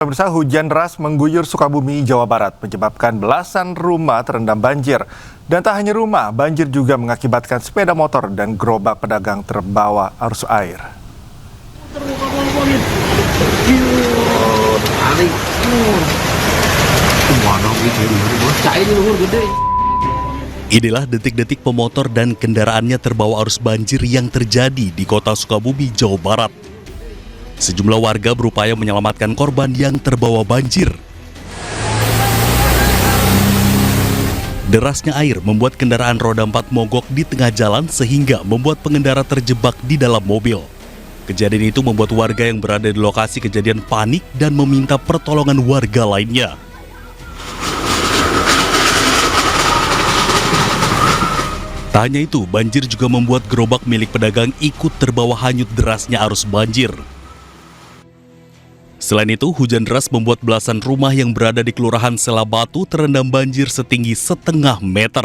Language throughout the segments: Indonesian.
Pemirsa, hujan deras mengguyur Sukabumi, Jawa Barat, menyebabkan belasan rumah terendam banjir. Dan tak hanya rumah, banjir juga mengakibatkan sepeda motor dan gerobak pedagang terbawa arus air. Inilah detik-detik pemotor dan kendaraannya terbawa arus banjir yang terjadi di kota Sukabumi, Jawa Barat. Sejumlah warga berupaya menyelamatkan korban yang terbawa banjir. Derasnya air membuat kendaraan roda 4 mogok di tengah jalan sehingga membuat pengendara terjebak di dalam mobil. Kejadian itu membuat warga yang berada di lokasi kejadian panik dan meminta pertolongan warga lainnya. Tak hanya itu, banjir juga membuat gerobak milik pedagang ikut terbawa hanyut derasnya arus banjir. Selain itu, hujan deras membuat belasan rumah yang berada di Kelurahan Selabatu terendam banjir setinggi setengah meter.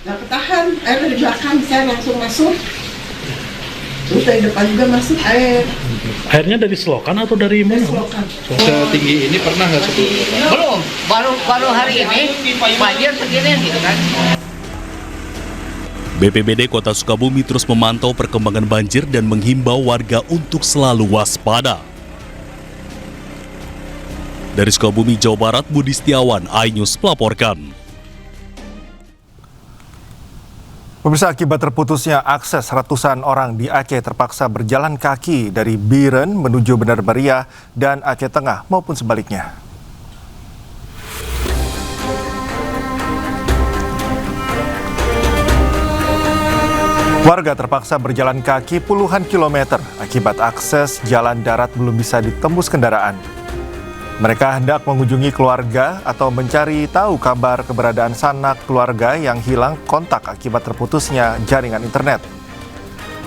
Nggak ketahan, air dari belakang saya langsung masuk. Terus dari depan juga masuk air. Airnya dari selokan atau dari mana? Selokan. Setinggi ini pernah nggak sebelumnya? Belum, baru hari ini banjir segini gitu kan. BPBD Kota Sukabumi terus memantau perkembangan banjir dan menghimbau warga untuk selalu waspada. Dari Sukabumi, Jawa Barat, Budi Setiawan, iNews melaporkan. Pemirsa, akibat terputusnya akses ratusan orang di Aceh terpaksa berjalan kaki dari Biren menuju Benar Meriah dan Aceh Tengah maupun sebaliknya. Warga terpaksa berjalan kaki puluhan kilometer akibat akses jalan darat belum bisa ditembus kendaraan. Mereka hendak mengunjungi keluarga atau mencari tahu kabar keberadaan sanak keluarga yang hilang kontak akibat terputusnya jaringan internet.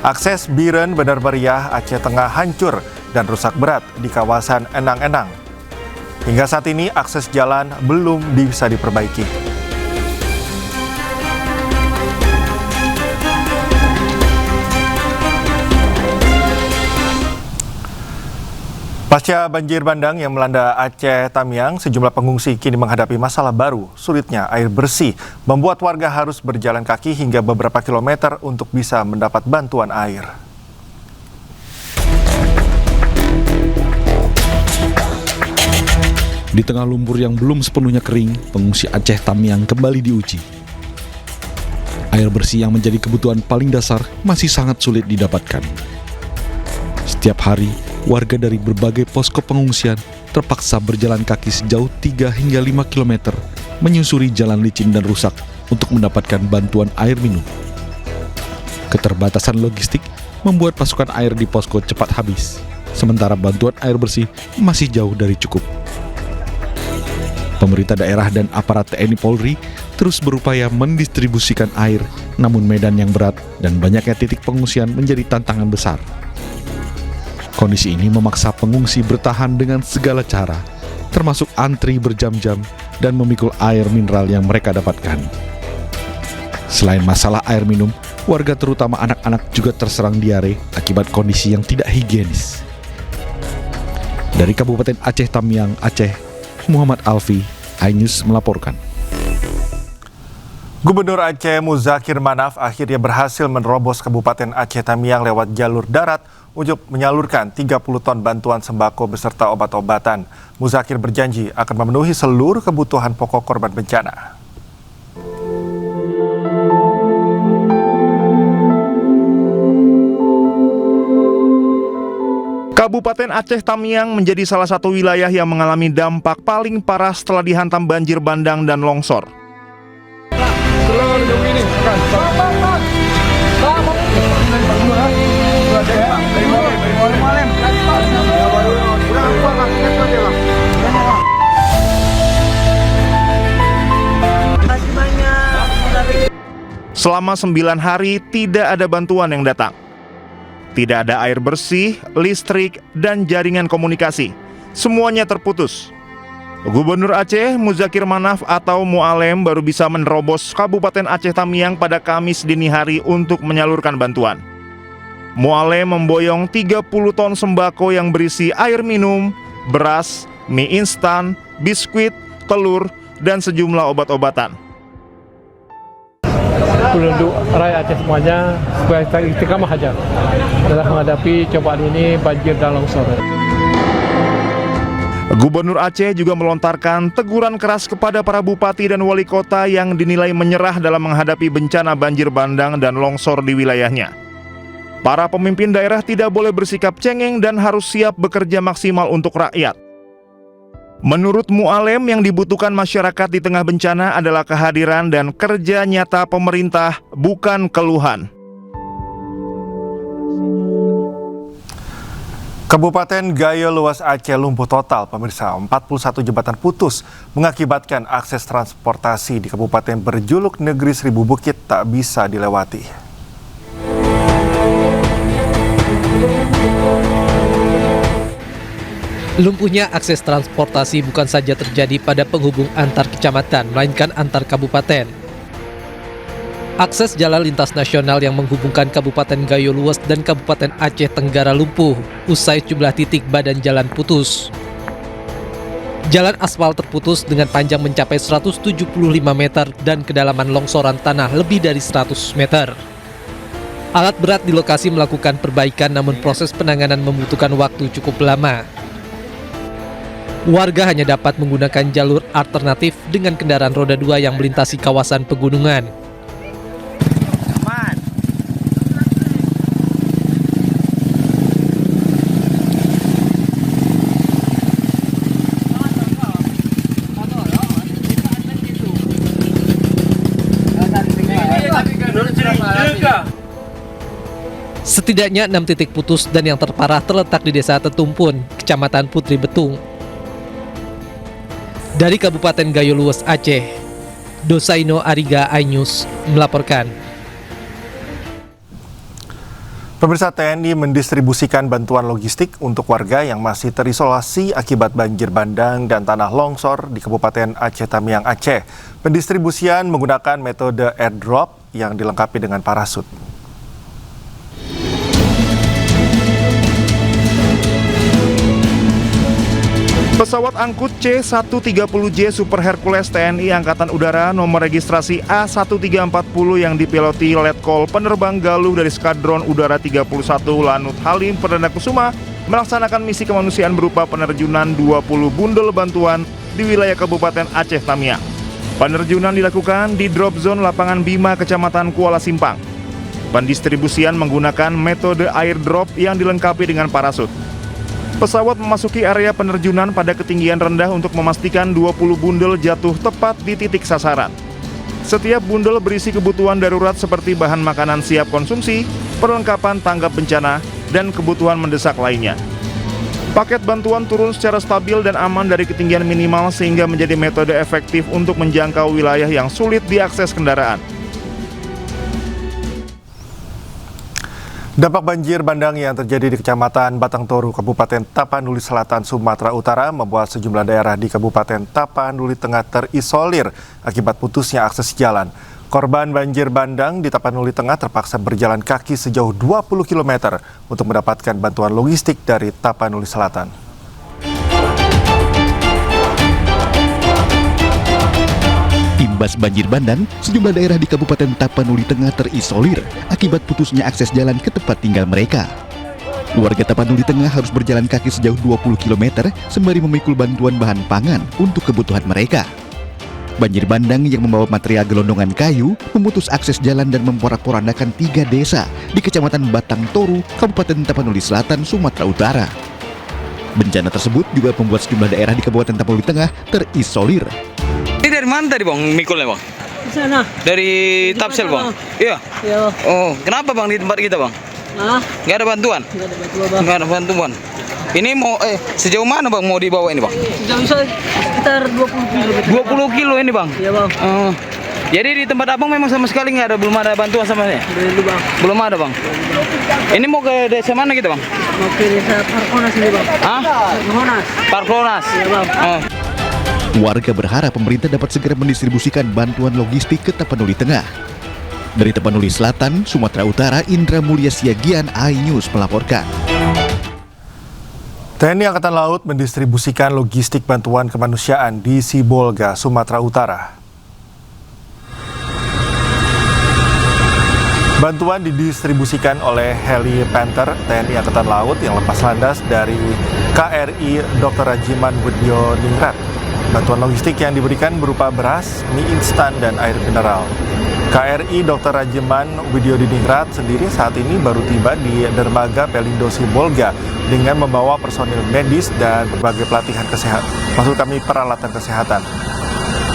Akses Biren Benar Meriah Aceh Tengah hancur dan rusak berat di kawasan Enang-Enang. Hingga saat ini akses jalan belum bisa diperbaiki. Pasca banjir bandang yang melanda Aceh Tamiang, sejumlah pengungsi kini menghadapi masalah baru. Sulitnya air bersih membuat warga harus berjalan kaki hingga beberapa kilometer untuk bisa mendapat bantuan air. Di tengah lumpur yang belum sepenuhnya kering, pengungsi Aceh Tamiang kembali diuji. Air bersih yang menjadi kebutuhan paling dasar masih sangat sulit didapatkan. Setiap hari, warga dari berbagai posko pengungsian terpaksa berjalan kaki sejauh 3 hingga 5 km menyusuri jalan licin dan rusak untuk mendapatkan bantuan air minum. Keterbatasan logistik membuat pasokan air di posko cepat habis, sementara bantuan air bersih masih jauh dari cukup. Pemerintah daerah dan aparat TNI Polri terus berupaya mendistribusikan air, namun medan yang berat dan banyaknya titik pengungsian menjadi tantangan besar. Kondisi ini memaksa pengungsi bertahan dengan segala cara, termasuk antri berjam-jam dan memikul air mineral yang mereka dapatkan. Selain masalah air minum, warga terutama anak-anak juga terserang diare akibat kondisi yang tidak higienis. Dari Kabupaten Aceh Tamiang, Aceh, Muhammad Alfi, iNews melaporkan. Gubernur Aceh Muzakir Manaf akhirnya berhasil menerobos Kabupaten Aceh Tamiang lewat jalur darat untuk menyalurkan 30 ton bantuan sembako beserta obat-obatan. Muzakir berjanji akan memenuhi seluruh kebutuhan pokok korban bencana. Kabupaten Aceh Tamiang menjadi salah satu wilayah yang mengalami dampak paling parah setelah dihantam banjir bandang dan longsor. Selama 9 hari tidak ada bantuan yang datang. Tidak ada air bersih, listrik, dan jaringan komunikasi. Semuanya terputus. Gubernur Aceh Muzakir Manaf atau Mualem baru bisa menerobos Kabupaten Aceh Tamiang pada Kamis dini hari untuk menyalurkan bantuan. Mualem memboyong 30 ton sembako yang berisi air minum, beras, mie instan, biskuit, telur, dan sejumlah obat-obatan. Penduduk rakyat Aceh semuanya supaya istiqamah aja dalam menghadapi cobaan ini, banjir dan longsor. Gubernur Aceh juga melontarkan teguran keras kepada para bupati dan wali kota yang dinilai menyerah dalam menghadapi bencana banjir bandang dan longsor di wilayahnya. Para pemimpin daerah tidak boleh bersikap cengeng dan harus siap bekerja maksimal untuk rakyat. Menurut Mu'alem, yang dibutuhkan masyarakat di tengah bencana adalah kehadiran dan kerja nyata pemerintah, bukan keluhan. Kabupaten Gayo Luas Aceh lumpuh total, pemirsa. 41 jembatan putus mengakibatkan akses transportasi di kabupaten berjuluk Negeri Seribu Bukit tak bisa dilewati. Lumpuhnya akses transportasi bukan saja terjadi pada penghubung antar kecamatan, melainkan antar kabupaten. Akses jalan lintas nasional yang menghubungkan Kabupaten Gayo Luas dan Kabupaten Aceh Tenggara lumpuh, usai jumlah titik badan jalan putus. Jalan aspal terputus dengan panjang mencapai 175 meter dan kedalaman longsoran tanah lebih dari 100 meter. Alat berat di lokasi melakukan perbaikan, namun proses penanganan membutuhkan waktu cukup lama. Warga hanya dapat menggunakan jalur alternatif dengan kendaraan roda 2 yang melintasi kawasan pegunungan. Setidaknya 6 titik putus dan yang terparah terletak di Desa Tetumpun, Kecamatan Putri Betung. Dari Kabupaten Gayo Luas Aceh, Dosaino Ariga iNews melaporkan. Pemirsa, TNI mendistribusikan bantuan logistik untuk warga yang masih terisolasi akibat banjir bandang dan tanah longsor di Kabupaten Aceh Tamiang, Aceh. Pendistribusian menggunakan metode airdrop yang dilengkapi dengan parasut. Pesawat angkut C-130J Super Hercules TNI Angkatan Udara nomor registrasi A1340 yang dipiloti Letkol Penerbang Galuh dari Skadron Udara 31 Lanut Halim Perdana Kusuma melaksanakan misi kemanusiaan berupa penerjunan 20 bundel bantuan di wilayah Kabupaten Aceh Tamiang. Penerjunan dilakukan di drop zone Lapangan Bima, Kecamatan Kuala Simpang. Pendistribusian menggunakan metode airdrop yang dilengkapi dengan parasut. Pesawat memasuki area penerjunan pada ketinggian rendah untuk memastikan 20 bundel jatuh tepat di titik sasaran. Setiap bundel berisi kebutuhan darurat seperti bahan makanan siap konsumsi, perlengkapan tanggap bencana, dan kebutuhan mendesak lainnya. Paket bantuan turun secara stabil dan aman dari ketinggian minimal sehingga menjadi metode efektif untuk menjangkau wilayah yang sulit diakses kendaraan. Dampak banjir bandang yang terjadi di Kecamatan Batang Toru, Kabupaten Tapanuli Selatan, Sumatera Utara membuat sejumlah daerah di Kabupaten Tapanuli Tengah terisolir akibat putusnya akses jalan. Korban banjir bandang di Tapanuli Tengah terpaksa berjalan kaki sejauh 20 km untuk mendapatkan bantuan logistik dari Tapanuli Selatan. Imbas banjir bandang, sejumlah daerah di Kabupaten Tapanuli Tengah terisolir akibat putusnya akses jalan ke tempat tinggal mereka. Warga Tapanuli Tengah harus berjalan kaki sejauh 20 km sembari memikul bantuan bahan pangan untuk kebutuhan mereka. Banjir bandang yang membawa material gelondongan kayu memutus akses jalan dan memporak-porandakan 3 desa di Kecamatan Batang Toru, Kabupaten Tapanuli Selatan, Sumatera Utara. Bencana tersebut juga membuat sejumlah daerah di Kabupaten Tapanuli Tengah terisolir. Ini dari mana tadi bang mikulnya bang? Di sana. Dari Tapsel bang? Iya. Iya. Oh, kenapa bang di tempat kita bang? Hah? Nggak ada bantuan? Nggak ada bantuan bang. Nggak ada bantuan. Ini mau sejauh mana bang mau dibawa ini bang? Sejauh sekitar 20 kilo. 20 kilo ini bang? Iya bang. Jadi di tempat abang memang sama sekali nggak ada, belum ada bantuan sama ini? Belum bang. Belum ada bang. Ini mau ke desa mana gitu bang? Mau ke desa Parklonas ini bang. Hah? Parklonas. Parklonas. Iya bang. Warga berharap pemerintah dapat segera mendistribusikan bantuan logistik ke Tapanuli Tengah. Dari Tapanuli Selatan, Sumatera Utara, Indra Mulya Siagian, iNews melaporkan. TNI Angkatan Laut mendistribusikan logistik bantuan kemanusiaan di Sibolga, Sumatera Utara. Bantuan didistribusikan oleh heli Panther TNI Angkatan Laut yang lepas landas dari KRI Dr. Rajiman Widyo Ningrat. Bantuan logistik yang diberikan berupa beras, mie instan, dan air mineral. KRI Dr. Rajiman Widyo Ningrat sendiri saat ini baru tiba di dermaga Pelindo Sibolga dengan membawa personil medis dan berbagai pelatihan kesehatan, peralatan kesehatan.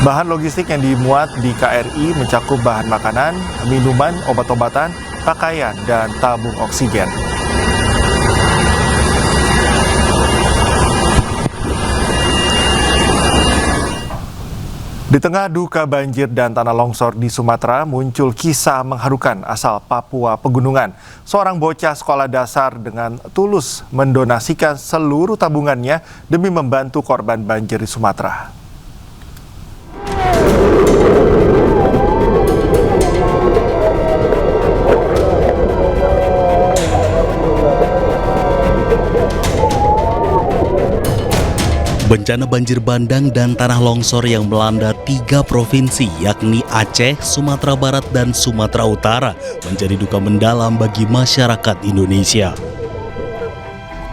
Bahan logistik yang dimuat di KRI mencakup bahan makanan, minuman, obat-obatan, pakaian, dan tabung oksigen. Di tengah duka banjir dan tanah longsor di Sumatera, muncul kisah mengharukan asal Papua Pegunungan. Seorang bocah sekolah dasar dengan tulus mendonasikan seluruh tabungannya demi membantu korban banjir di Sumatera. Bencana banjir bandang dan tanah longsor yang melanda 3 provinsi yakni Aceh, Sumatera Barat, dan Sumatera Utara menjadi duka mendalam bagi masyarakat Indonesia.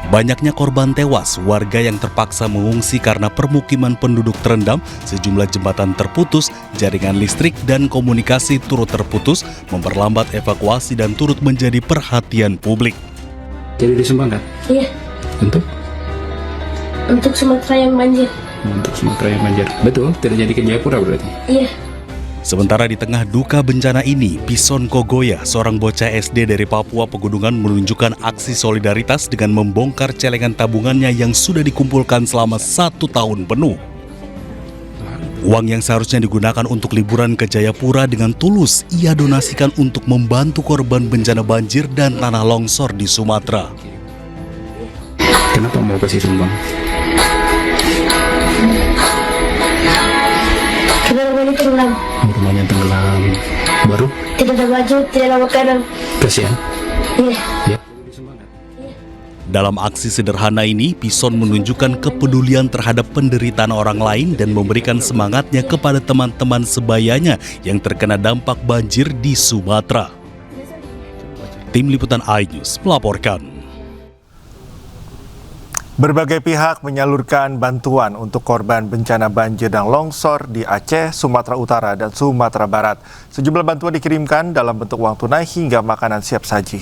Banyaknya korban tewas, warga yang terpaksa mengungsi karena permukiman penduduk terendam, sejumlah jembatan terputus, jaringan listrik dan komunikasi turut terputus, memperlambat evakuasi dan turut menjadi perhatian publik. Jadi disumbangkan? Iya. Untuk Sumatera yang banjir. Untuk Sumatera yang banjir. Betul, terjadi ke Jayapura berarti? Iya. Sementara di tengah duka bencana ini, Pison Kogoya, seorang bocah SD dari Papua Pegunungan menunjukkan aksi solidaritas dengan membongkar celengan tabungannya yang sudah dikumpulkan selama 1 tahun penuh. Uang yang seharusnya digunakan untuk liburan ke Jayapura dengan tulus ia donasikan untuk membantu korban bencana banjir dan tanah longsor di Sumatera. Kenapa mau kasih sumbang? Karena rumahnya tenggelam. Rumahnya tenggelam. Baru? Tidak ada baju, tidak ada makanan. Kasihan? Iya. Ya. Dalam aksi sederhana ini, Pison menunjukkan kepedulian terhadap penderitaan orang lain dan memberikan semangatnya kepada teman-teman sebayanya yang terkena dampak banjir di Sumatera. Tim Liputan iNews melaporkan. Berbagai pihak menyalurkan bantuan untuk korban bencana banjir dan longsor di Aceh, Sumatera Utara, dan Sumatera Barat. Sejumlah bantuan dikirimkan dalam bentuk uang tunai hingga makanan siap saji.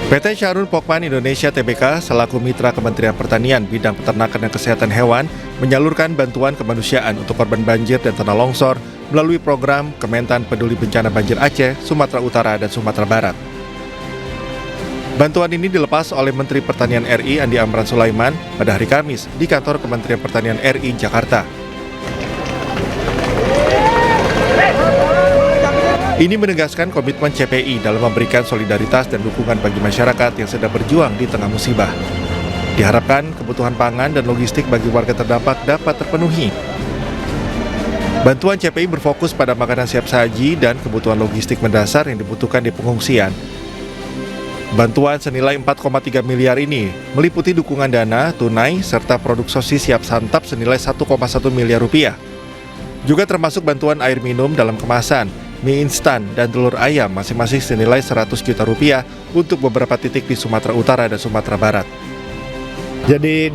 PT Charun Pokpan Indonesia Tbk selaku mitra Kementerian Pertanian bidang peternakan dan kesehatan hewan menyalurkan bantuan kemanusiaan untuk korban banjir dan tanah longsor melalui program Kementan Peduli Bencana Banjir Aceh, Sumatera Utara, dan Sumatera Barat. Bantuan ini dilepas oleh Menteri Pertanian RI Andi Amran Sulaiman pada hari Kamis di kantor Kementerian Pertanian RI Jakarta. Ini menegaskan komitmen CPI dalam memberikan solidaritas dan dukungan bagi masyarakat yang sedang berjuang di tengah musibah. Diharapkan kebutuhan pangan dan logistik bagi warga terdampak dapat terpenuhi. Bantuan CPI berfokus pada makanan siap saji dan kebutuhan logistik mendasar yang dibutuhkan di pengungsian. Bantuan senilai 4,3 miliar ini meliputi dukungan dana, tunai, serta produk sosis siap santap senilai 1,1 miliar rupiah. Juga termasuk bantuan air minum dalam kemasan, mie instan, dan telur ayam masing-masing senilai 100 juta rupiah untuk beberapa titik di Sumatera Utara dan Sumatera Barat. Jadi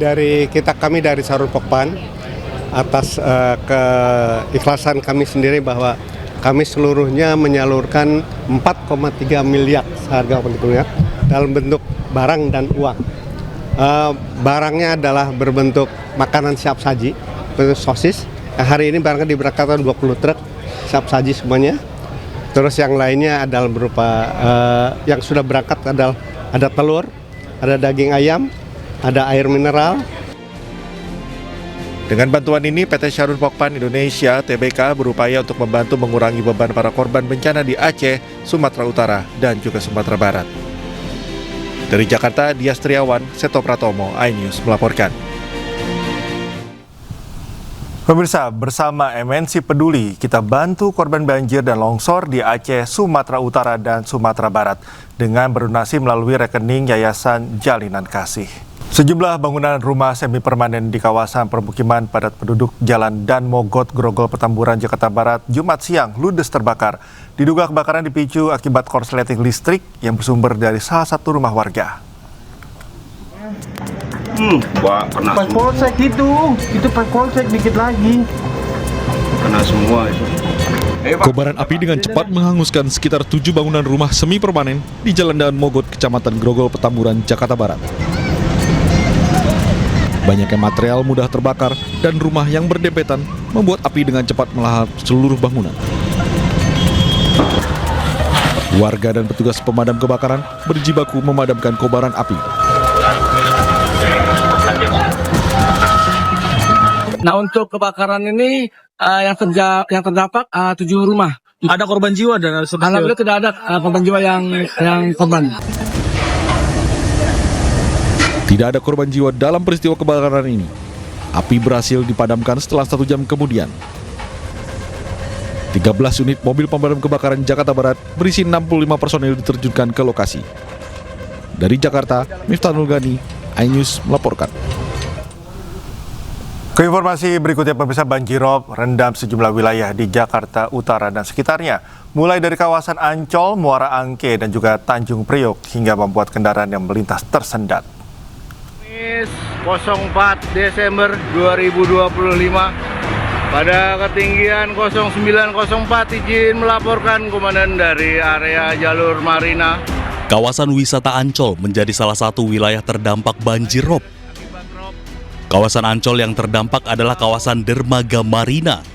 kami dari Charun Pokpan atas keikhlasan kami sendiri bahwa kami seluruhnya menyalurkan 4,3 miliar seharga penduduknya dalam bentuk barang dan uang. Barangnya adalah berbentuk makanan siap saji, bentuk sosis. Hari ini barangnya diberangkatkan 20 truk siap saji semuanya. Terus yang lainnya adalah berupa yang sudah berangkat adalah ada telur, ada daging ayam, ada air mineral. Dengan bantuan ini, PT Charun Pokpan Indonesia Tbk berupaya untuk membantu mengurangi beban para korban bencana di Aceh, Sumatera Utara, dan juga Sumatera Barat. Dari Jakarta, Dias Triawan, Seto Pratomo, iNews melaporkan. Pemirsa, bersama MNC Peduli, kita bantu korban banjir dan longsor di Aceh, Sumatera Utara, dan Sumatera Barat dengan berdonasi melalui rekening Yayasan Jalinan Kasih. Sejumlah bangunan rumah semi permanen di kawasan permukiman padat penduduk Jalan Dan Mogot, Grogol, Petamburan, Jakarta Barat, Jumat siang ludes terbakar. Diduga kebakaran dipicu akibat korsleting listrik yang bersumber dari salah satu rumah warga. Kena Pas polsek itu pas polsek dikit lagi. Kena semua itu. Kobaran api dengan cepat menghanguskan sekitar 7 bangunan rumah semi permanen di Jalan Dan Mogot, Kecamatan Grogol, Petamburan, Jakarta Barat. Banyaknya material mudah terbakar dan rumah yang berdempetan membuat api dengan cepat melahap seluruh bangunan. Warga dan petugas pemadam kebakaran berjibaku memadamkan kobaran api. Nah, untuk kebakaran ini yang terdampak 7 rumah. Ada korban jiwa dan Alhamdulillah tidak ada korban jiwa yang korban. Tidak ada korban jiwa dalam peristiwa kebakaran ini. Api berhasil dipadamkan setelah 1 jam kemudian. 13 unit mobil pemadam kebakaran Jakarta Barat berisi 65 personil diterjunkan ke lokasi. Dari Jakarta, Miftah Nurgani, iNews melaporkan. Ke informasi berikutnya, pemirsa, banjirop rendam sejumlah wilayah di Jakarta Utara dan sekitarnya, mulai dari kawasan Ancol, Muara Angke, dan juga Tanjung Priok, hingga membuat kendaraan yang melintas tersendat. 04 Desember 2025 pada ketinggian 0904 izin melaporkan komandan dari area jalur Marina. Kawasan wisata Ancol menjadi salah satu wilayah terdampak banjirop. Kawasan Ancol yang terdampak adalah kawasan Dermaga Marina.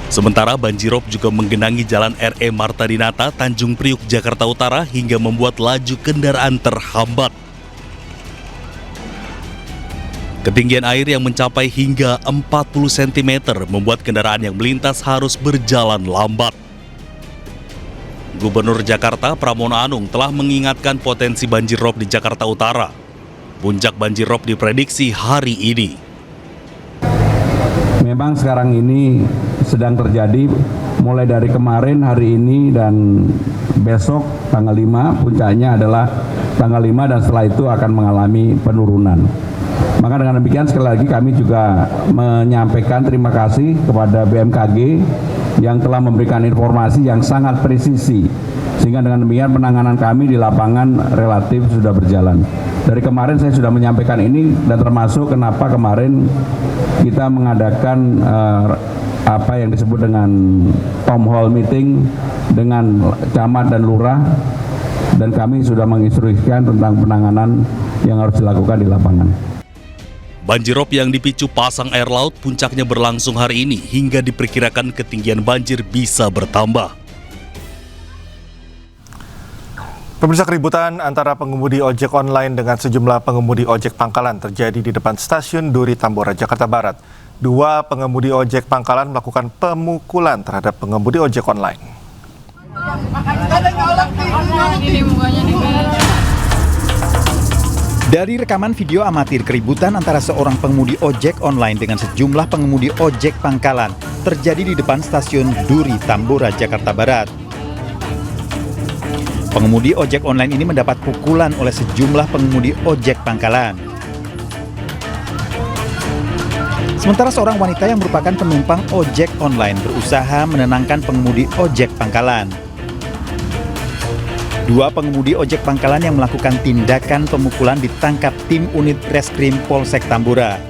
Sementara banjirop juga menggenangi Jalan RE Marta Dinata, Tanjung Priok, Jakarta Utara hingga membuat laju kendaraan terhambat. Ketinggian air yang mencapai hingga 40 cm membuat kendaraan yang melintas harus berjalan lambat. Gubernur Jakarta Pramono Anung telah mengingatkan potensi banjirop di Jakarta Utara. Puncak banjirop diprediksi hari ini. Memang sekarang ini sedang terjadi mulai dari kemarin, hari ini, dan besok tanggal 5, puncaknya adalah tanggal 5 dan setelah itu akan mengalami penurunan. Maka dengan demikian sekali lagi kami juga menyampaikan terima kasih kepada BMKG yang telah memberikan informasi yang sangat presisi, sehingga dengan demikian penanganan kami di lapangan relatif sudah berjalan. Dari kemarin saya sudah menyampaikan ini, dan termasuk kenapa kemarin kita mengadakan apa yang disebut dengan town hall meeting dengan camat dan lurah, dan kami sudah menginstruksikan tentang penanganan yang harus dilakukan di lapangan. Banjirop yang dipicu pasang air laut puncaknya berlangsung hari ini hingga diperkirakan ketinggian banjir bisa bertambah. Pemirsa, keributan antara pengemudi ojek online dengan sejumlah pengemudi ojek pangkalan terjadi di depan stasiun Duri Tambora, Jakarta Barat. 2 pengemudi ojek pangkalan melakukan pemukulan terhadap pengemudi ojek online. Dari rekaman video amatir, keributan antara seorang pengemudi ojek online dengan sejumlah pengemudi ojek pangkalan terjadi di depan stasiun Duri Tambora, Jakarta Barat. Pengemudi ojek online ini mendapat pukulan oleh sejumlah pengemudi ojek pangkalan. Sementara seorang wanita yang merupakan penumpang ojek online berusaha menenangkan pengemudi ojek pangkalan. 2 pengemudi ojek pangkalan yang melakukan tindakan pemukulan ditangkap tim unit reskrim Polsek Tambora.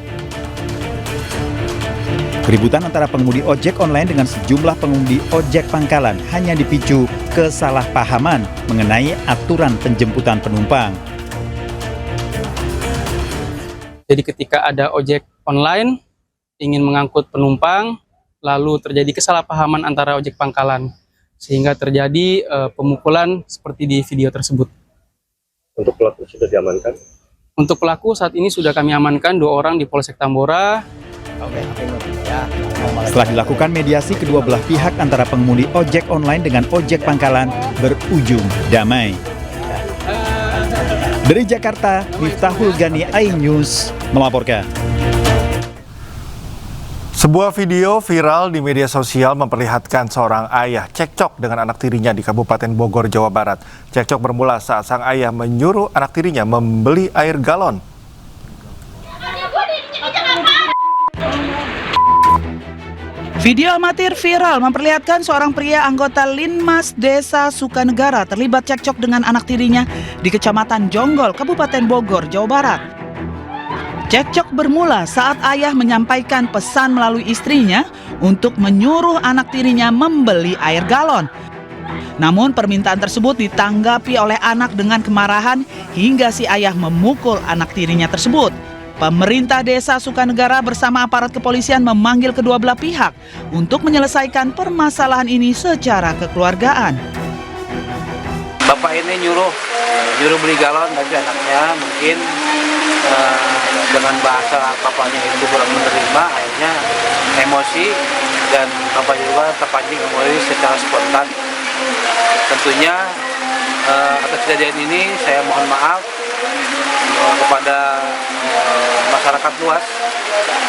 Keributan antara pengemudi ojek online dengan sejumlah pengemudi ojek pangkalan hanya dipicu kesalahpahaman mengenai aturan penjemputan penumpang. Jadi ketika ada ojek online ingin mengangkut penumpang, lalu terjadi kesalahpahaman antara ojek pangkalan, sehingga terjadi pemukulan seperti di video tersebut. Untuk pelaku sudah diamankan? Untuk pelaku saat ini sudah kami amankan 2 orang di Polsek Tambora. Setelah dilakukan mediasi, kedua belah pihak antara pengemudi ojek online dengan ojek pangkalan berujung damai. Dari Jakarta, Miftahul Gani, iNews. melaporkan. Sebuah video viral di media sosial memperlihatkan seorang ayah cekcok dengan anak tirinya di Kabupaten Bogor, Jawa Barat. Cekcok bermula saat sang ayah menyuruh anak tirinya membeli air galon. Video amatir viral memperlihatkan seorang pria anggota Linmas Desa Sukanegara terlibat cekcok dengan anak tirinya di Kecamatan Jonggol, Kabupaten Bogor, Jawa Barat. Cekcok bermula saat ayah menyampaikan pesan melalui istrinya untuk menyuruh anak tirinya membeli air galon. Namun permintaan tersebut ditanggapi oleh anak dengan kemarahan hingga si ayah memukul anak tirinya tersebut. Pemerintah Desa Sukanegara bersama aparat kepolisian memanggil kedua belah pihak untuk menyelesaikan permasalahan ini secara kekeluargaan. Bapak ini nyuruh beli galon, tapi anaknya mungkin dengan bahasa papanya itu kurang menerima, akhirnya emosi dan bapak juga terpancing emosi secara spontan. Tentunya atas kejadian ini saya mohon maaf kepada masyarakat luas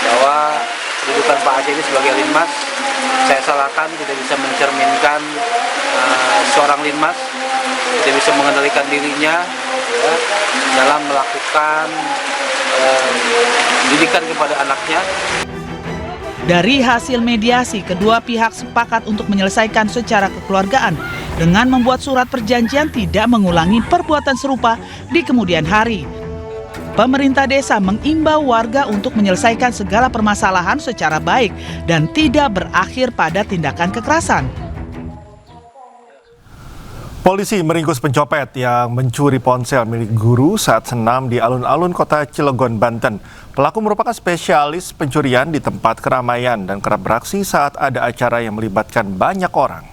bahwa kedudukan Pak Aceh ini sebagai Linmas saya salahkan, tidak bisa mencerminkan seorang Linmas, tidak bisa mengendalikan dirinya ya, dalam melakukan didikan kepada anaknya. Dari hasil mediasi, kedua pihak sepakat untuk menyelesaikan secara kekeluargaan dengan membuat surat perjanjian tidak mengulangi perbuatan serupa di kemudian hari. Pemerintah desa mengimbau warga untuk menyelesaikan segala permasalahan secara baik dan tidak berakhir pada tindakan kekerasan. Polisi meringkus pencopet yang mencuri ponsel milik guru saat senam di alun-alun kota Cilegon, Banten. Pelaku merupakan spesialis pencurian di tempat keramaian dan kerap beraksi saat ada acara yang melibatkan banyak orang.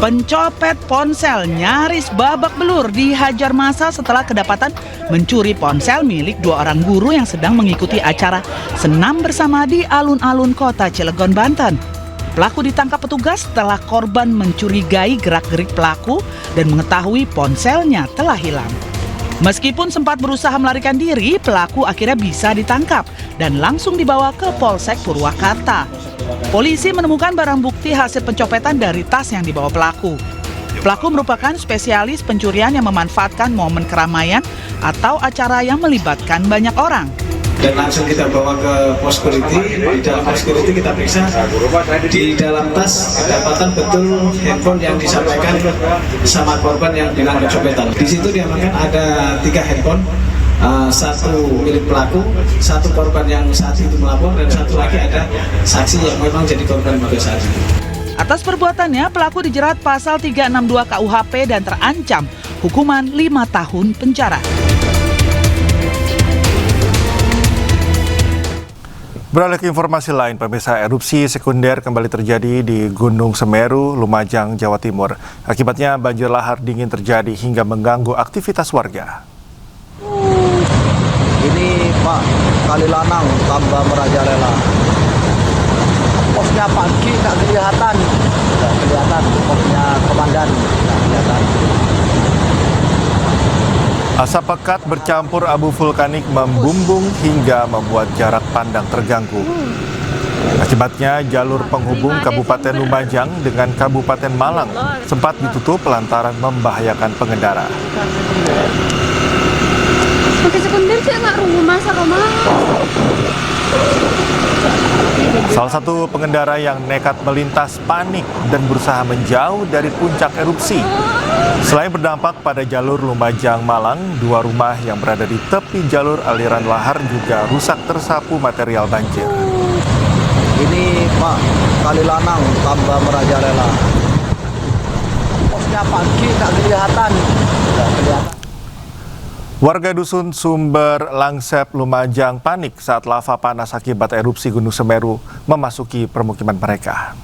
Pencopet ponsel nyaris babak belur dihajar massa setelah kedapatan mencuri ponsel milik dua orang guru yang sedang mengikuti acara senam bersama di alun-alun kota Cilegon, Banten. Pelaku ditangkap petugas setelah korban mencurigai gerak-gerik pelaku dan mengetahui ponselnya telah hilang. Meskipun sempat berusaha melarikan diri, pelaku akhirnya bisa ditangkap dan langsung dibawa ke Polsek Purwakarta. Polisi menemukan barang bukti hasil pencopetan dari tas yang dibawa pelaku. Pelaku merupakan spesialis pencurian yang memanfaatkan momen keramaian atau acara yang melibatkan banyak orang. Dan langsung kita bawa ke pos security. Di dalam pos security kita periksa, di dalam tas kedapatan betul handphone yang disampaikan sama korban yang bilang kecopetan. Di situ diamankan ada 3 handphone. Satu milik pelaku, satu korban yang saat itu melapor, dan satu lagi ada saksi yang memang jadi korban pada saat itu. Atas perbuatannya, pelaku dijerat pasal 362 KUHP dan terancam hukuman 5 tahun penjara. Beralih ke informasi lain, pemirsa, erupsi sekunder kembali terjadi di Gunung Semeru, Lumajang, Jawa Timur. Akibatnya banjir lahar dingin terjadi hingga mengganggu aktivitas warga. Ini Pak Kalilanang tambah merajalela. Posnya pagi nggak kelihatan posnya komandan nggak kelihatan. Asap pekat bercampur abu vulkanik membumbung hingga membuat jarak pandang terganggu. Akibatnya jalur penghubung Kabupaten Lumajang dengan Kabupaten Malang sempat ditutup lantaran membahayakan pengendara. Pakai sekunder sih nggak rumah sama. Salah satu pengendara yang nekat melintas panik dan berusaha menjauh dari puncak erupsi. Selain berdampak pada jalur Lumajang-Malang, 2 rumah yang berada di tepi jalur aliran lahar juga rusak tersapu material banjir. Ini Pak Kalilanang tambah merajalela. Posnya pagi nggak kelihatan. Warga dusun Sumber Langsep, Lumajang panik saat lava panas akibat erupsi Gunung Semeru memasuki permukiman mereka.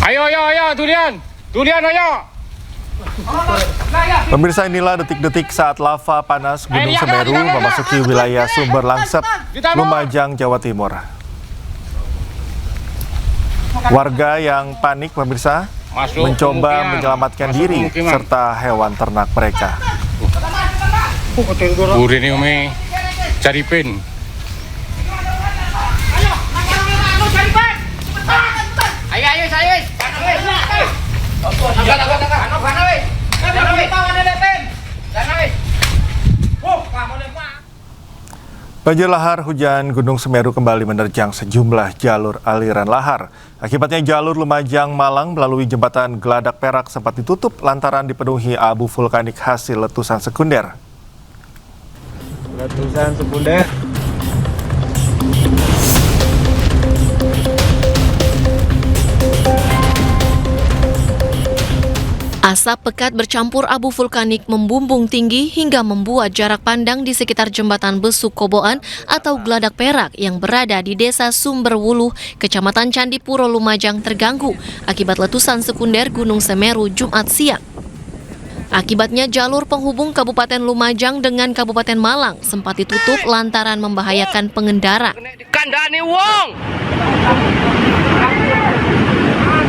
Ayo, durian ayo. Pemirsa, inilah detik-detik saat lava panas Gunung Semeru memasuki wilayah Sumber Langsep, Lumajang, Jawa Timur. Warga yang panik pemirsa mencoba menyelamatkan diri serta hewan ternak mereka. Buri ini Umi cari pin. Ayo saya. Banjir lahar hujan Gunung Semeru kembali menerjang sejumlah jalur aliran lahar. Akibatnya jalur Lumajang Malang melalui jembatan Geladak Perak sempat ditutup lantaran dipenuhi abu vulkanik hasil letusan sekunder. Letusan sekunder. Asap pekat bercampur abu vulkanik membumbung tinggi hingga membuat jarak pandang di sekitar jembatan Besuk Koboan atau Geladak Perak yang berada di Desa Sumberwuluh, Kecamatan Candipuro, Lumajang terganggu akibat letusan sekunder Gunung Semeru Jumat siang. Akibatnya jalur penghubung Kabupaten Lumajang dengan Kabupaten Malang sempat ditutup lantaran membahayakan pengendara. Kandani wong.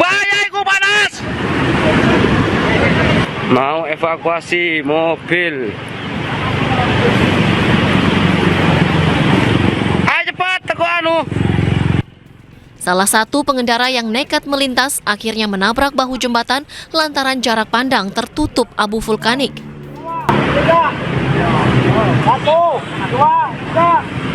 Bahaya iku panas. Mau evakuasi mobil. Ayo cepat teko anu. Salah satu pengendara yang nekat melintas akhirnya menabrak bahu jembatan lantaran jarak pandang tertutup abu vulkanik. 1, 2, 3.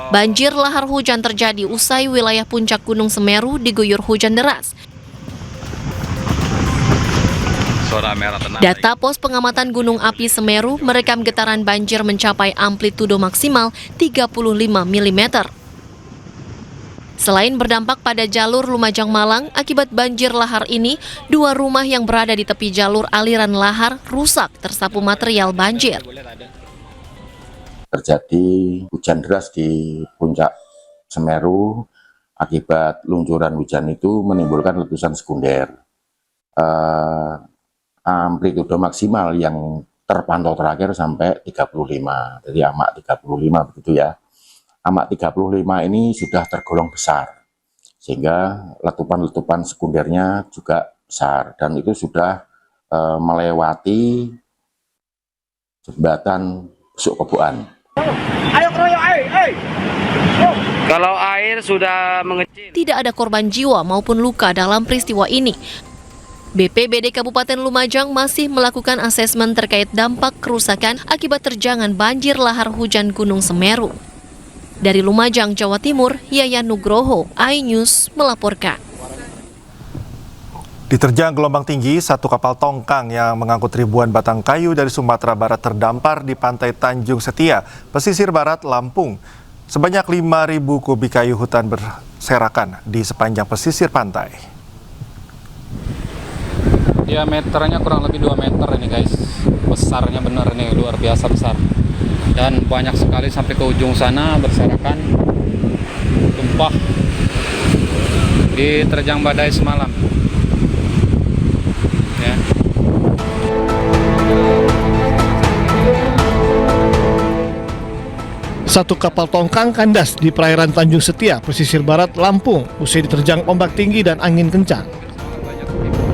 Banjir lahar hujan terjadi usai wilayah puncak Gunung Semeru diguyur hujan deras. Data Pos Pengamatan Gunung Api Semeru merekam getaran banjir mencapai amplitudo maksimal 35 mm. Selain berdampak pada jalur Lumajang Malang, akibat banjir lahar ini, 2 rumah yang berada di tepi jalur aliran lahar rusak tersapu material banjir. Terjadi hujan deras di puncak Semeru, akibat luncuran hujan itu menimbulkan letusan sekunder. Amplitudo maksimal yang terpantau terakhir sampai 35, jadi amak 35 begitu ya. Amak 35 ini sudah tergolong besar, sehingga letupan-letupan sekundernya juga besar, dan itu sudah melewati jembatan Besuk Koboan. Ayo keroyok, Kalau air sudah mengecil. Tidak ada korban jiwa maupun luka dalam peristiwa ini. BPBD Kabupaten Lumajang masih melakukan asesmen terkait dampak kerusakan akibat terjangan banjir lahar hujan Gunung Semeru. Dari Lumajang, Jawa Timur, Yayan Nugroho, iNews melaporkan. Diterjang gelombang tinggi, satu kapal tongkang yang mengangkut ribuan batang kayu dari Sumatera Barat terdampar di pantai Tanjung Setia, pesisir barat Lampung. Sebanyak 5.000 kubik kayu hutan berserakan di sepanjang pesisir pantai. Diameternya kurang lebih 2 meter ini guys. Besarnya benar nih, luar biasa besar. Dan banyak sekali sampai ke ujung sana berserakan, tumpah, diterjang badai semalam. Ya. Satu kapal tongkang kandas di perairan Tanjung Setia, pesisir barat Lampung, usai diterjang ombak tinggi dan angin kencang.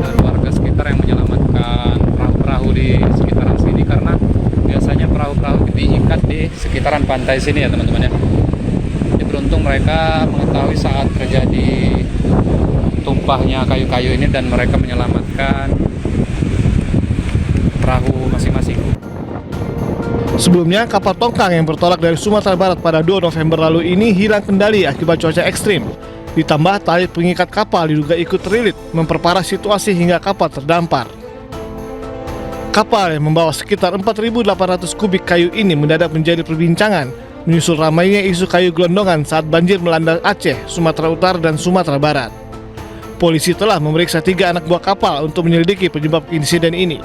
Dan warga sekitar yang menyelamatkan perahu-perahu di sekitaran sini, karena biasanya perahu-perahu diikat di sekitaran pantai sini ya teman-teman ya. Jadi beruntung mereka mengetahui saat terjadi tumpahnya kayu-kayu ini dan mereka menyelamatkan perahu masing-masing. Sebelumnya, kapal tongkang yang bertolak dari Sumatera Barat pada 2 November lalu ini hilang kendali akibat cuaca ekstrim. Ditambah tali pengikat kapal diduga ikut terlilit, memperparah situasi hingga kapal terdampar. Kapal yang membawa sekitar 4.800 kubik kayu ini mendadak menjadi perbincangan, menyusul ramainya isu kayu gelondongan saat banjir melanda Aceh, Sumatera Utara, dan Sumatera Barat. Polisi telah memeriksa 3 anak buah kapal untuk menyelidiki penyebab insiden ini.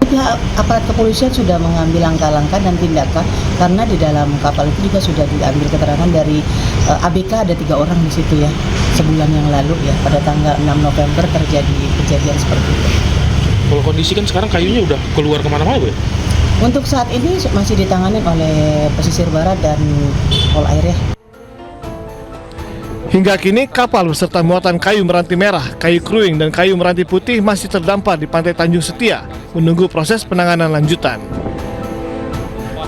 Pihak aparat kepolisian sudah mengambil langkah-langkah dan tindakan, karena di dalam kapal itu juga sudah diambil keterangan dari ABK, ada 3 orang di situ ya, sebulan yang lalu ya, pada tanggal 6 November terjadi kejadian seperti itu. Kalau kondisi kan sekarang kayunya udah keluar kemana-mana Bu ya? Untuk saat ini masih ditangani oleh pesisir barat dan Polair ya. Hingga kini, kapal beserta muatan kayu meranti merah, kayu kruing, dan kayu meranti putih masih terdampar di pantai Tanjung Setia, menunggu proses penanganan lanjutan.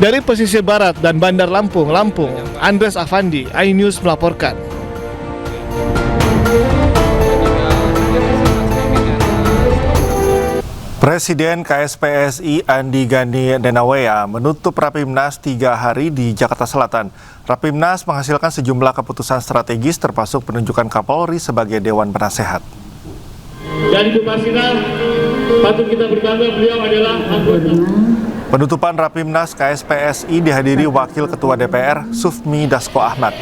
Dari pesisir barat dan Bandar Lampung, Andres Afandi, iNews melaporkan. Presiden KSPSI Andi Gani Nenawea menutup Rapimnas 3 hari di Jakarta Selatan. Rapimnas menghasilkan sejumlah keputusan strategis termasuk penunjukan Kapolri sebagai Dewan Penasehat. Dan itu pastinya patut kita berbangga, beliau adalah anggota. Penutupan Rapimnas KSPSI dihadiri Wakil Ketua DPR Sufmi Dasko Ahmad.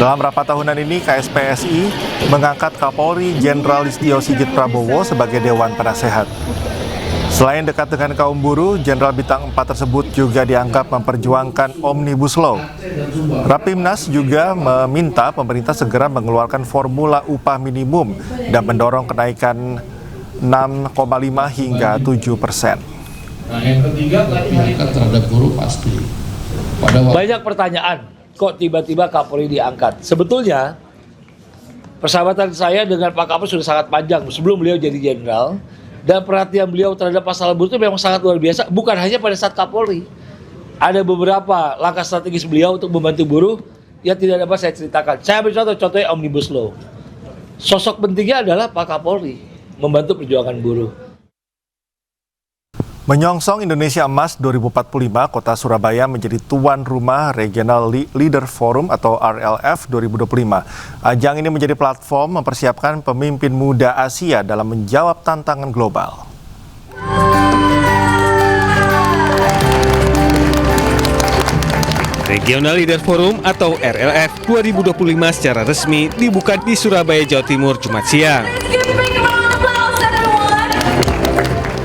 Dalam rapat tahunan ini, KSPSI mengangkat Kapolri Jenderal Listio Sigit Prabowo sebagai Dewan Penasehat. Selain dekat dengan kaum buruh, Jenderal Bintang 4 tersebut juga dianggap memperjuangkan Omnibus Law. Rapimnas juga meminta pemerintah segera mengeluarkan formula upah minimum dan mendorong kenaikan 6,5 hingga 7%. Nah, yang ketiga diangkat terhadap buruh pasti. Banyak pertanyaan, kok tiba-tiba Kapolri diangkat? Sebetulnya persahabatan saya dengan Pak Kapolri sudah sangat panjang sebelum beliau jadi jenderal. Dan perhatian beliau terhadap pasal buruh itu memang sangat luar biasa, bukan hanya pada saat Kapolri. Ada beberapa langkah strategis beliau untuk membantu buruh yang tidak dapat saya ceritakan. Saya ambil contohnya Omnibus Law. Sosok pentingnya adalah Pak Kapolri, membantu perjuangan buruh. Menyongsong Indonesia Emas 2045, Kota Surabaya menjadi tuan rumah Regional Leader Forum atau RLF 2025. Ajang ini menjadi platform mempersiapkan pemimpin muda Asia dalam menjawab tantangan global. Regional Leader Forum atau RLF 2025 secara resmi dibuka di Surabaya, Jawa Timur, Jumat siang.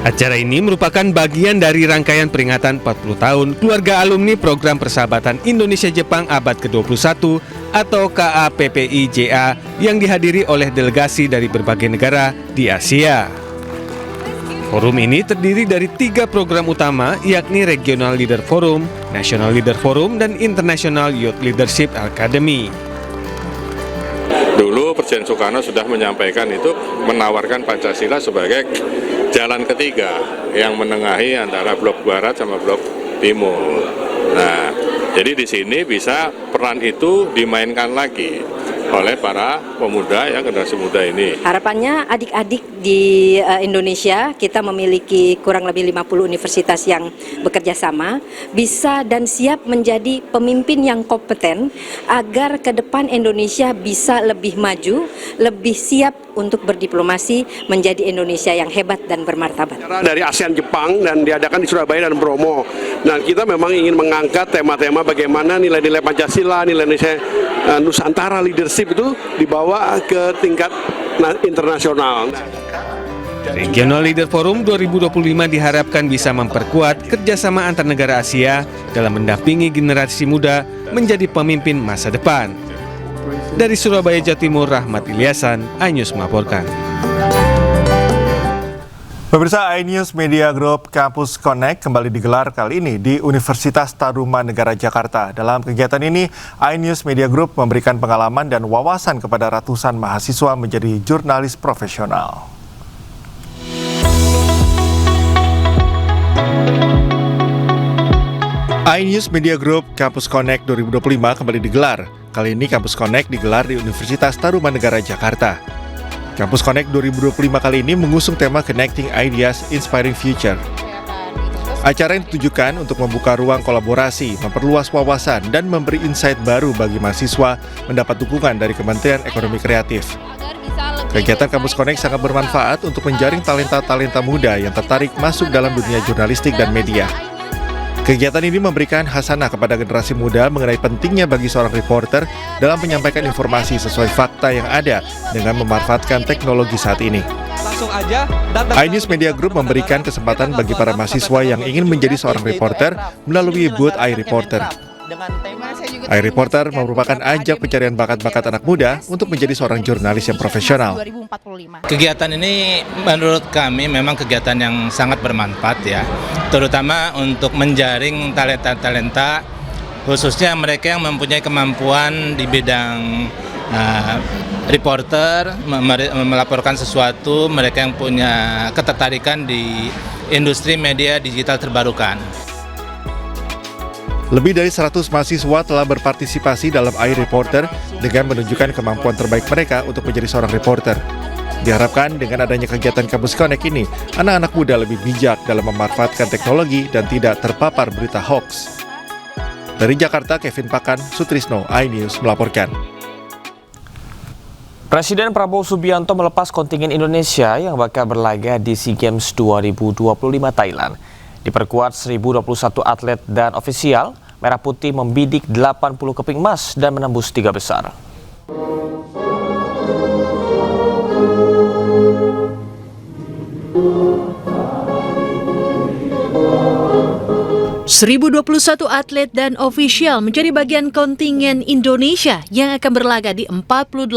Acara ini merupakan bagian dari rangkaian peringatan 40 tahun Keluarga Alumni Program Persahabatan Indonesia-Jepang Abad ke-21 atau KAPPI-JA yang dihadiri oleh delegasi dari berbagai negara di Asia. Forum ini terdiri dari 3 program utama, yakni Regional Leader Forum, National Leader Forum, dan International Youth Leadership Academy. Dulu Presiden Soekarno sudah menyampaikan itu, menawarkan Pancasila sebagai jalan ketiga yang menengahi antara blok barat sama blok timur. Nah, jadi di sini bisa peran itu dimainkan lagi oleh para pemuda yang generasi muda ini. Harapannya adik-adik di Indonesia, kita memiliki kurang lebih 50 universitas yang bekerja sama, bisa dan siap menjadi pemimpin yang kompeten agar ke depan Indonesia bisa lebih maju, lebih siap untuk berdiplomasi menjadi Indonesia yang hebat dan bermartabat. Dari ASEAN Jepang dan diadakan di Surabaya dan Bromo. Nah, kita memang ingin mengangkat tema-tema bagaimana nilai-nilai Pancasila, nilai-nilai Nusantara leadership itu dibawa ke tingkat internasional. Regional Leader Forum 2025 diharapkan bisa memperkuat kerjasama antar negara Asia dalam mendampingi generasi muda menjadi pemimpin masa depan. Dari Surabaya, Jawa Timur, Rahmat Ilyasan, iNews melaporkan. Pemirsa, iNews Media Group Campus Connect kembali digelar kali ini di Universitas Tarumanegara Jakarta. Dalam kegiatan ini, iNews Media Group memberikan pengalaman dan wawasan kepada ratusan mahasiswa menjadi jurnalis profesional. iNews Media Group Campus Connect 2025 kembali digelar. Kali ini Campus Connect digelar di Universitas Tarumanegara Jakarta. Campus Connect 2025 kali ini mengusung tema Connecting Ideas, Inspiring Future. Acara yang ditujukan untuk membuka ruang kolaborasi, memperluas wawasan, dan memberi insight baru bagi mahasiswa mendapat dukungan dari Kementerian Ekonomi Kreatif. Kegiatan Campus Connect sangat bermanfaat untuk menjaring talenta-talenta muda yang tertarik masuk dalam dunia jurnalistik dan media. Kegiatan ini memberikan hasanah kepada generasi muda mengenai pentingnya bagi seorang reporter dalam menyampaikan informasi sesuai fakta yang ada dengan memanfaatkan teknologi saat ini. iNews Media Group memberikan kesempatan bagi para mahasiswa yang ingin menjadi seorang reporter melalui booth iReporter. iReporter merupakan ajang pencarian bakat-bakat anak muda untuk menjadi seorang jurnalis yang profesional. Kegiatan ini menurut kami memang kegiatan yang sangat bermanfaat ya, terutama untuk menjaring talenta-talenta, khususnya mereka yang mempunyai kemampuan di bidang reporter, melaporkan sesuatu, mereka yang punya ketertarikan di industri media digital terbarukan. Lebih dari 100 mahasiswa telah berpartisipasi dalam iReporter dengan menunjukkan kemampuan terbaik mereka untuk menjadi seorang reporter. Diharapkan dengan adanya kegiatan Kampus Connect ini, anak-anak muda lebih bijak dalam memanfaatkan teknologi dan tidak terpapar berita hoax. Dari Jakarta, Kevin Pakan, Sutrisno, iNews melaporkan. Presiden Prabowo Subianto melepas kontingen Indonesia yang bakal berlaga di SEA Games 2025 Thailand. Diperkuat 1021 atlet dan ofisial, Merah Putih membidik 80 keping emas dan menembus 3 besar. ...1021 atlet dan ofisial menjadi bagian kontingen Indonesia yang akan berlaga di 48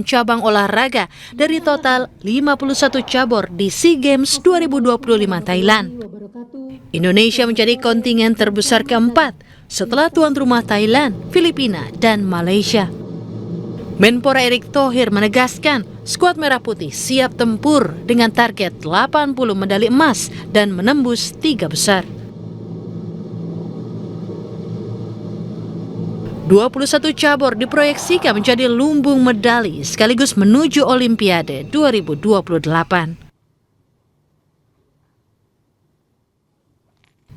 cabang olahraga dari total 51 cabur di SEA Games 2025 Thailand. Indonesia menjadi kontingen terbesar keempat setelah tuan rumah Thailand, Filipina, dan Malaysia. Menpora Erick Thohir menegaskan skuad Merah Putih siap tempur dengan target 80 medali emas dan menembus 3 besar. 21 cabur diproyeksikan menjadi lumbung medali sekaligus menuju Olimpiade 2028.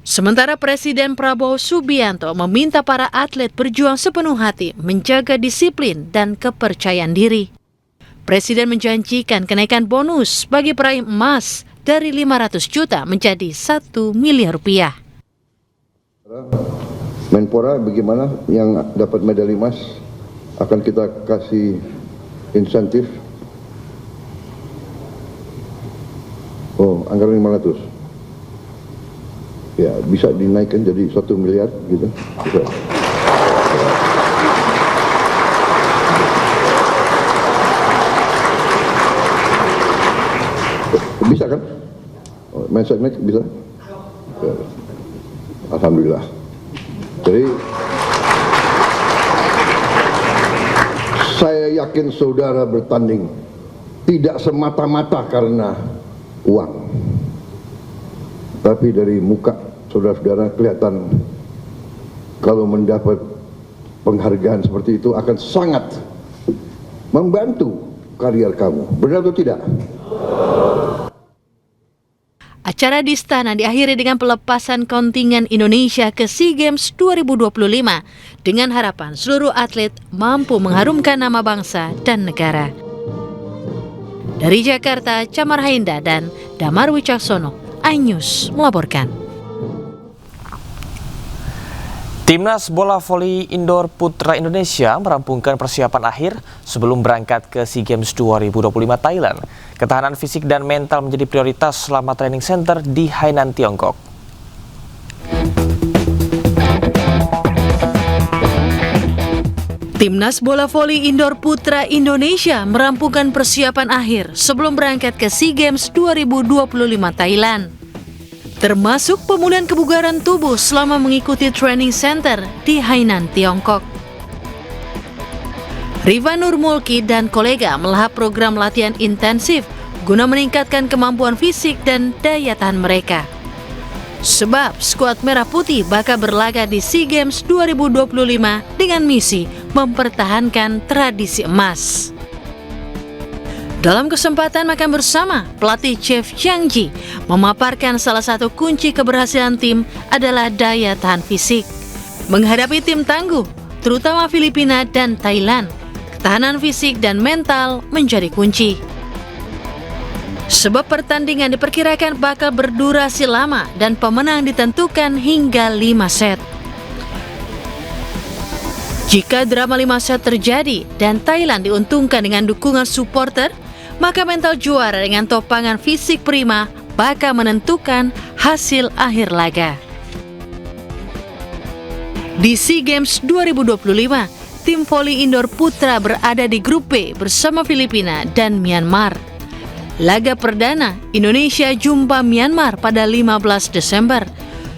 Sementara Presiden Prabowo Subianto meminta para atlet berjuang sepenuh hati menjaga disiplin dan kepercayaan diri. Presiden menjanjikan kenaikan bonus bagi peraih emas dari 500 juta menjadi 1 miliar rupiah. Menpora bagaimana yang dapat medali emas akan kita kasih insentif. Anggaran 500. Ya, bisa dinaikkan jadi 1 miliar gitu. Bisa. Bisa kan? Mensesnek bisa? Ya. Alhamdulillah. Jadi saya yakin saudara bertanding tidak semata-mata karena uang. Tapi dari muka saudara-saudara kelihatan kalau mendapat penghargaan seperti itu akan sangat membantu karier kamu. Benar atau tidak? Acara di istana diakhiri dengan pelepasan kontingen Indonesia ke SEA Games 2025 dengan harapan seluruh atlet mampu mengharumkan nama bangsa dan negara. Dari Jakarta, Camar Hainda dan Damar Wicaksono, iNews melaporkan. Timnas bola voli indoor putra Indonesia merampungkan persiapan akhir sebelum berangkat ke SEA Games 2025 Thailand. Ketahanan fisik dan mental menjadi prioritas selama training center di Hainan, Tiongkok. Timnas bola voli indoor putra Indonesia merampungkan persiapan akhir sebelum berangkat ke SEA Games 2025 Thailand. Termasuk pemulihan kebugaran tubuh selama mengikuti training center di Hainan, Tiongkok. Riva Nurmulki dan kolega melahap program latihan intensif guna meningkatkan kemampuan fisik dan daya tahan mereka. Sebab skuad Merah Putih bakal berlaga di SEA Games 2025 dengan misi mempertahankan tradisi emas. Dalam kesempatan makan bersama, pelatih Chef Chiang Ji memaparkan salah satu kunci keberhasilan tim adalah daya tahan fisik. Menghadapi tim tangguh, terutama Filipina dan Thailand, ketahanan fisik dan mental menjadi kunci. Sebab pertandingan diperkirakan bakal berdurasi lama dan pemenang ditentukan hingga 5 set. Jika drama 5 set terjadi dan Thailand diuntungkan dengan dukungan supporter, maka mental juara dengan topangan fisik prima bakal menentukan hasil akhir laga. Di SEA Games 2025, tim voli indoor putra berada di grup B bersama Filipina dan Myanmar. Laga perdana, Indonesia jumpa Myanmar pada 15 Desember.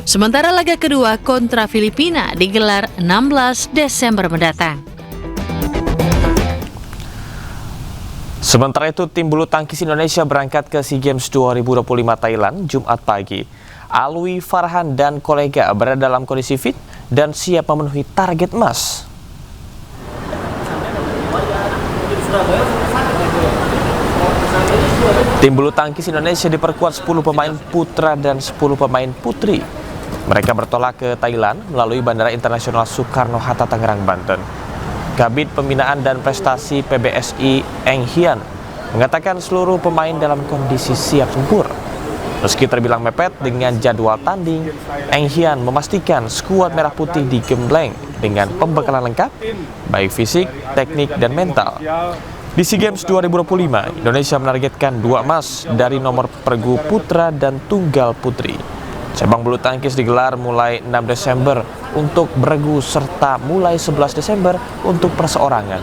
Sementara laga kedua kontra Filipina digelar 16 Desember mendatang. Sementara itu, tim bulu tangkis Indonesia berangkat ke SEA Games 2025 Thailand Jumat pagi. Alwi, Farhan, dan kolega berada dalam kondisi fit dan siap memenuhi target emas. Tim bulu tangkis Indonesia diperkuat 10 pemain putra dan 10 pemain putri. Mereka bertolak ke Thailand melalui Bandara Internasional Soekarno-Hatta, Tangerang, Banten. Kabid Pembinaan dan Prestasi PBSI Eng Hian mengatakan seluruh pemain dalam kondisi siap tempur. Meski terbilang mepet dengan jadwal tanding, Eng Hian memastikan skuad merah putih digembleng dengan pembekalan lengkap, baik fisik, teknik, dan mental. Di SEA Games 2025, Indonesia menargetkan 2 emas dari nomor pergu putra dan tunggal putri. Cabang bulu tangkis digelar mulai 6 Desember untuk beregu serta mulai 11 Desember untuk perseorangan.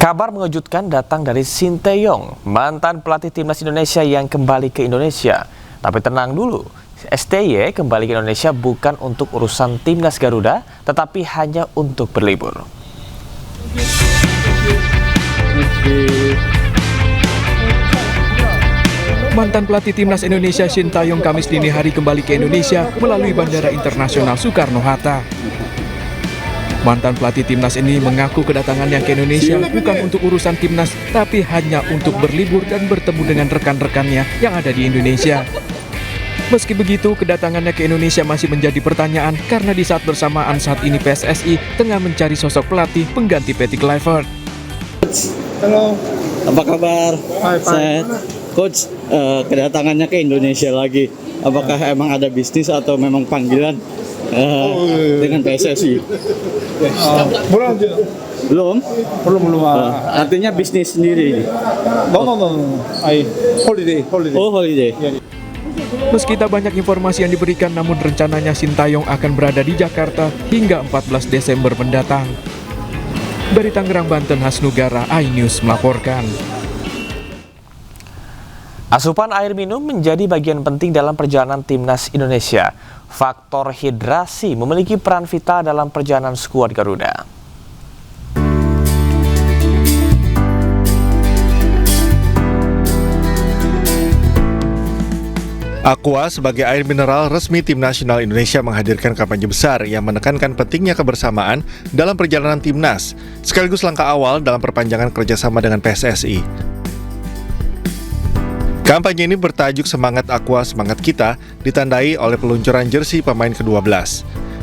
Kabar mengejutkan datang dari Sinteyong, mantan pelatih timnas Indonesia yang kembali ke Indonesia. Tapi tenang dulu, STY kembali ke Indonesia bukan untuk urusan timnas Garuda, tetapi hanya untuk berlibur. Mantan pelatih timnas Indonesia Sinteyong Kamis dini hari kembali ke Indonesia melalui Bandara Internasional Soekarno-Hatta. Mantan pelatih timnas ini mengaku kedatangannya ke Indonesia bukan untuk urusan timnas, tapi hanya untuk berlibur dan bertemu dengan rekan-rekannya yang ada di Indonesia. Meski begitu, kedatangannya ke Indonesia masih menjadi pertanyaan karena di saat bersamaan saat ini PSSI tengah mencari sosok pelatih pengganti Patty Kluivert. Halo, apa kabar? Sehat. Coach, kedatangannya ke Indonesia lagi, apakah emang ada bisnis atau memang panggilan dengan PSSI? Belum. Artinya bisnis sendiri ini? Holiday. Oh, holiday. Meski tak banyak informasi yang diberikan, namun rencananya Sinteyong akan berada di Jakarta hingga 14 Desember mendatang. Dari Tangerang, Banten, Hasnugara, iNews melaporkan. Asupan air minum menjadi bagian penting dalam perjalanan timnas Indonesia. Faktor hidrasi memiliki peran vital dalam perjalanan skuad Garuda. Aqua sebagai air mineral resmi Tim Nasional Indonesia menghadirkan kampanye besar yang menekankan pentingnya kebersamaan dalam perjalanan timnas, sekaligus langkah awal dalam perpanjangan kerjasama dengan PSSI. Kampanye ini bertajuk Semangat Aqua, Semangat Kita, ditandai oleh peluncuran jersey pemain ke-12,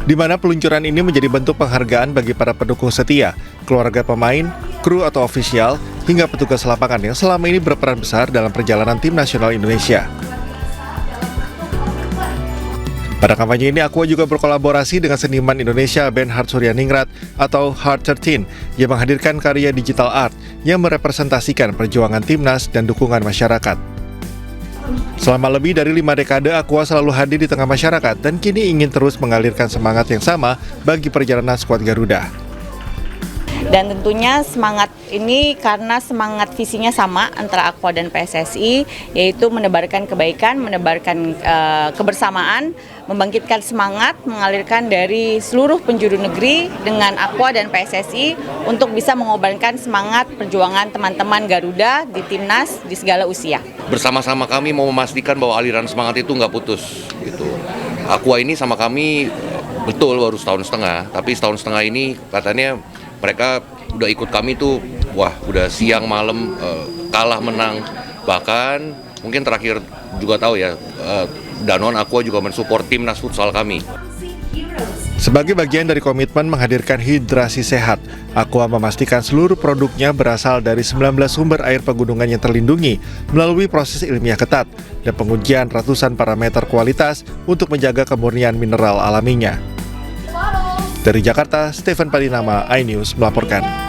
di mana peluncuran ini menjadi bentuk penghargaan bagi para pendukung setia, keluarga pemain, kru atau ofisial, hingga petugas lapangan yang selama ini berperan besar dalam perjalanan Tim Nasional Indonesia. Pada kampanye ini, Aqua juga berkolaborasi dengan seniman Indonesia Benhard Suryaningrat atau Hard 13 yang menghadirkan karya digital art yang merepresentasikan perjuangan timnas dan dukungan masyarakat. Selama lebih dari 5 dekade, Aqua selalu hadir di tengah masyarakat dan kini ingin terus mengalirkan semangat yang sama bagi perjalanan skuad Garuda. Dan tentunya semangat ini karena semangat visinya sama antara Aqua dan PSSI, yaitu menebarkan kebaikan, menebarkan kebersamaan, membangkitkan semangat, mengalirkan dari seluruh penjuru negeri dengan Aqua dan PSSI untuk bisa mengobarkan semangat perjuangan teman-teman Garuda di timnas di segala usia. Bersama-sama kami mau memastikan bahwa aliran semangat itu nggak putus. Gitu. Aqua ini sama kami betul baru setahun setengah, tapi setahun setengah ini katanya mereka udah ikut kami tuh, wah udah siang malam, kalah menang, bahkan mungkin terakhir juga tahu ya, Danone Aqua juga mensupport timnas futsal kami. Sebagai bagian dari komitmen menghadirkan hidrasi sehat, Aqua memastikan seluruh produknya berasal dari 19 sumber air pegunungan yang terlindungi melalui proses ilmiah ketat dan pengujian ratusan parameter kualitas untuk menjaga kemurnian mineral alaminya. Dari Jakarta, Stephen Padinama, iNews melaporkan.